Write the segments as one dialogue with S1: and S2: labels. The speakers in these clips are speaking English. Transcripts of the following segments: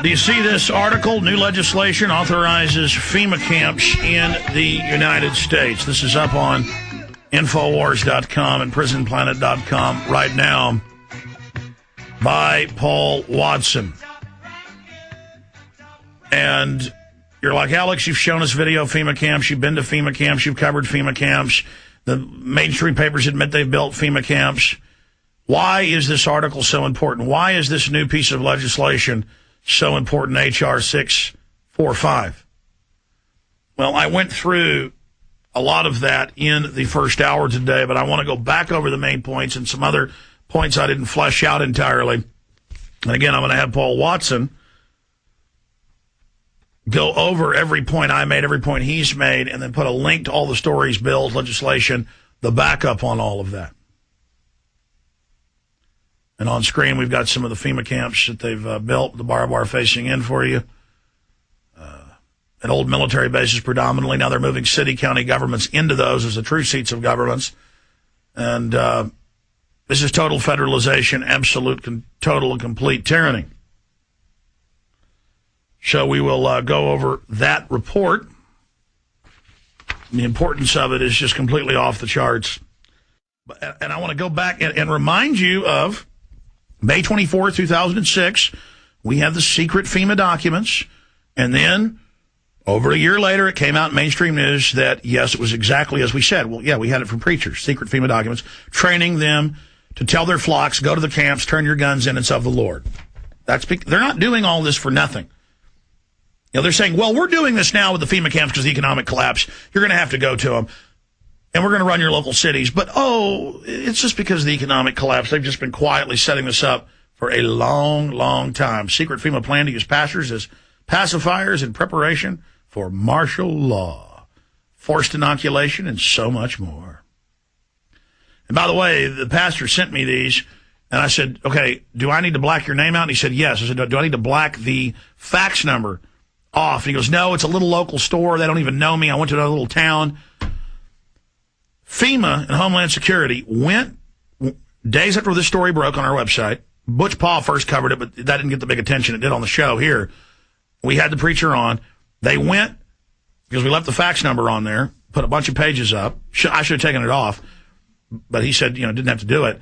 S1: Do you see this article? New legislation authorizes FEMA camps in the United States. This is up on Infowars.com and PrisonPlanet.com right now by Paul Watson. And you're like, Alex, you've shown us video of FEMA camps. You've been to FEMA camps. You've covered FEMA camps. The mainstream papers admit they've built FEMA camps. Why is this article so important? Why is this new piece of legislation so important, hr645? Well, I went through a lot of that in the first hour today, but I want to go back over the main points and some other points I didn't flesh out entirely. And again, I'm going to have Paul Watson go over every point I made, every point he's made, and then put a link to all the stories, bills, legislation, the backup on all of that. And on screen, we've got some of the FEMA camps that they've built, the bar facing in for you. And old military bases predominantly. Now they're moving city, county governments into those as the true seats of governments. And this is total federalization, absolute, total, and complete tyranny. So we will go over that report. The importance of it is just completely off the charts. And I want to go back and remind you of May 24, 2006. We had the secret FEMA documents. And then over a year later, it came out in mainstream news that, yes, it was exactly as we said. Well, yeah, we had it from preachers, secret FEMA documents, training them to tell their flocks, go to the camps, turn your guns in, it's of the Lord. They're not doing all this for nothing. You know, they're saying, well, we're doing this now with the FEMA camps because of the economic collapse. You're going to have to go to them. And we're going to run your local cities. But, it's just because of the economic collapse. They've just been quietly setting this up for a long, long time. Secret FEMA plan to use pastors as pacifiers in preparation for martial law, forced inoculation, and so much more. And by the way, the pastor sent me these, and I said, okay, do I need to black your name out? And he said, yes. I said, do I need to black the fax number off? And he goes, no, it's a little local store. They don't even know me. I went to another little town. FEMA and Homeland Security went days after this story broke on our website. Butch Paul first covered it, but that didn't get the big attention it did on the show here. We had the preacher on. They went, because we left the fax number on there, put a bunch of pages up. I should have taken it off, but he said, didn't have to do it.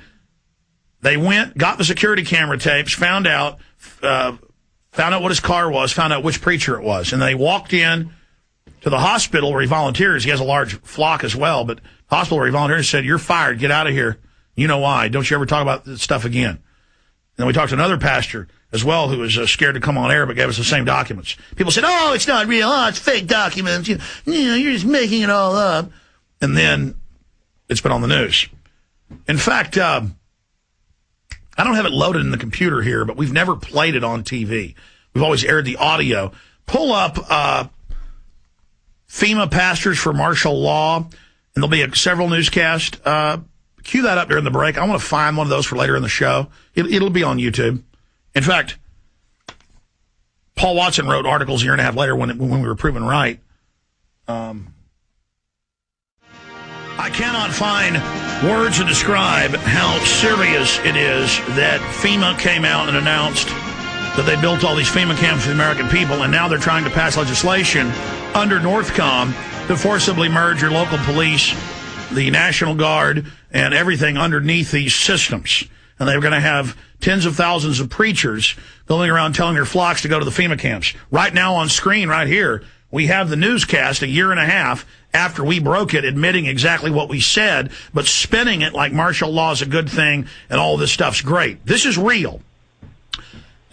S1: They went, got the security camera tapes, found out what his car was, found out which preacher it was. And they walked in to the hospital where he volunteers. He has a large flock as well, but hospital where he volunteers said, you're fired. Get out of here. You know why. Don't you ever talk about this stuff again. And then we talked to another pastor as well who was scared to come on air but gave us the same documents. People said, it's not real. It's fake documents. You're just making it all up. And then it's been on the news. In fact, I don't have it loaded in the computer here, but we've never played it on TV. We've always aired the audio. Pull up FEMA pastors for martial law, and there'll be several newscasts. Cue that up during the break. I want to find one of those for later in the show. It'll be on YouTube. In fact, Paul Watson wrote articles a year and a half later when we were proven right. I cannot find words to describe how serious it is that FEMA came out and announced that they built all these FEMA camps for the American people, and now they're trying to pass legislation under Northcom to forcibly merge your local police, the National Guard, and everything underneath these systems. And they're going to have tens of thousands of preachers going around telling their flocks to go to the FEMA camps. Right now on screen right here, we have the newscast a year and a half after we broke it, admitting exactly what we said, but spinning it like martial law is a good thing and all this stuff's great. This is real.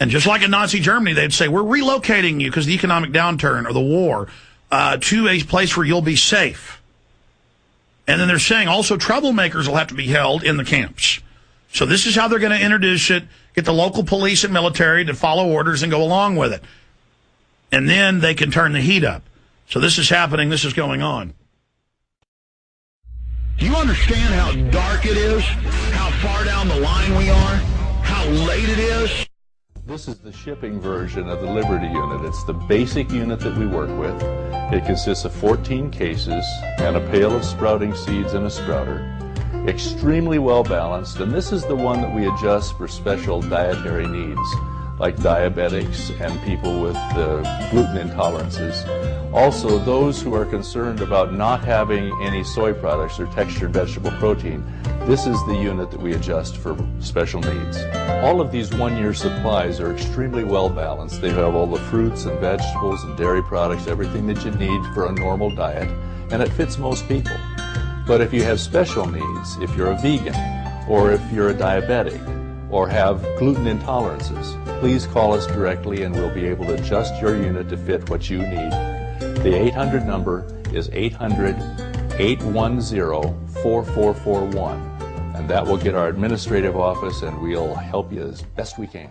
S1: And just like in Nazi Germany, they'd say, we're relocating you because of the economic downturn or the war to a place where you'll be safe. And then they're saying also troublemakers will have to be held in the camps. So this is how they're going to introduce it, get the local police and military to follow orders and go along with it. And then they can turn the heat up. So this is happening. This is going on.
S2: Do you understand how dark it is? How far down the line we are? How late it is?
S3: This is the shipping version of the Liberty unit. It's the basic unit that we work with. It consists of 14 cases and a pail of sprouting seeds and a sprouter. Extremely well balanced, and this is the one that we adjust for special dietary needs. like diabetics and people with gluten intolerances. Also, those who are concerned about not having any soy products or textured vegetable protein, this is the unit that we adjust for special needs. All of these one-year supplies are extremely well balanced. They have all the fruits and vegetables and dairy products, everything that you need for a normal diet, and it fits most people. But if you have special needs, if you're a vegan, or if you're a diabetic, or have gluten intolerances, please call us directly and we'll be able to adjust your unit to fit what you need. The 800 number is 800-810-4441, and that will get our administrative office and we'll help you as best we can.